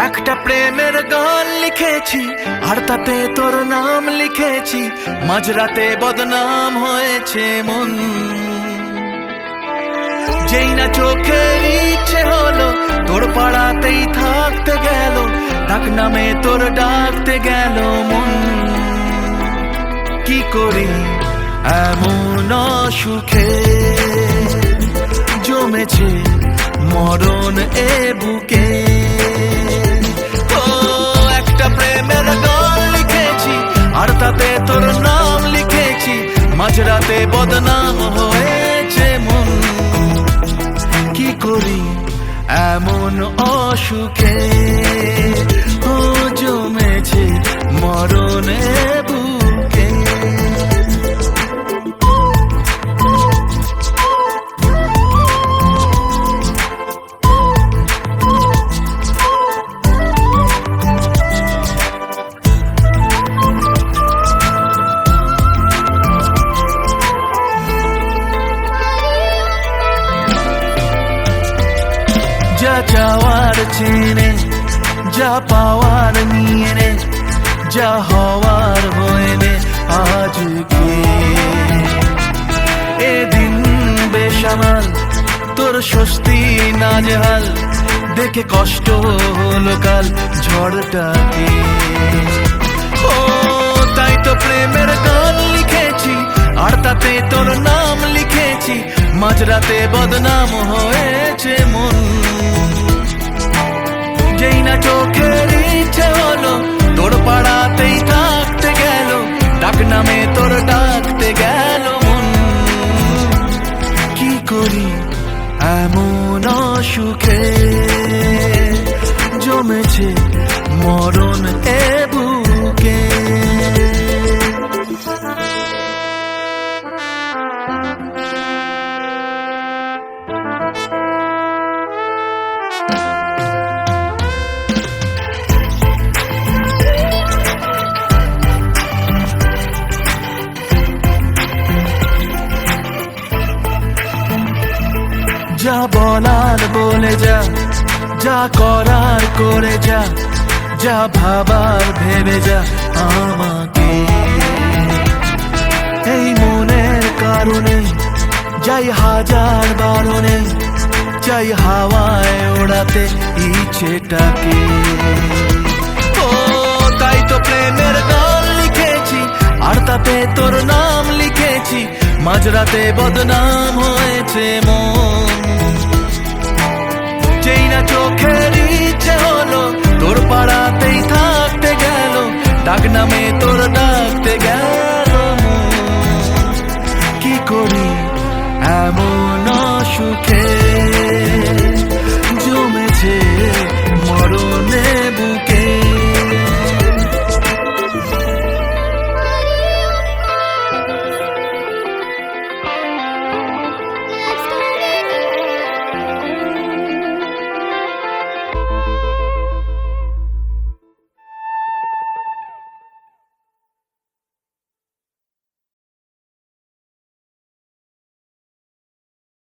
একটা প্রেমের গান লিখেছি আর তাতে তোর নাম লিখেছি, মাঝরাতে বদনাম হয়েছে মন। যেই না চোখের ইচ্ছে হলো তোর পাড়াতেই থাকতে গেল, ডাক নামে তোর ডাকতে গেল মন। কি করি এমন সুখে জমেছে মরণ এ বুকে। ও একটা প্রেমের গান লিখেছি আর তাতে তোর নাম লিখেছি, মাঝরাতে বদনাম হয়েছে মন। কি করি এমন অসুখে ও জমেছে মরণ এ বুকে। যা চাওয়ার চেনে, যা পাওয়ার নিয়ে নে, যা হওয়ার হয়ে নে আজকে। এদিন বেসামাল তোর স্বস্তি নাজেহাল, দেখে কষ্ট হলো কাল ঝড়টাকে। ও তাই তো প্রেমের গান লিখেছি আর তাতে তোর নাম লিখেছি, মাঝরাতে বদনাম হয়েছে মন। যেই না চোখের ইচ্ছে হলো তোর পাড়াতেই থাকতে গেল, ডাক নামে তোর ডাকতে গেল মন। কি করি এমন সুখে জমেছে মরণ এ বুকে। যা বলার বলে যা, যা করার করে যা, যা ভাবার ভেবে যা আমাকে। এই মনের কারণে যাই হাজার বারণে, চাই হাওয়ায় ওড়াতে ইচ্ছেটাকে। ও তাই তো প্রেমের গান লিখেছি আর তাতে তোর নাম লিখেছি, মাঝরাতে বদনাম হয়েছে মন। যেই না চোখের ইচ্ছে হলো তোর পাড়াতেই থাকতে গেল, ডাক নামে তোর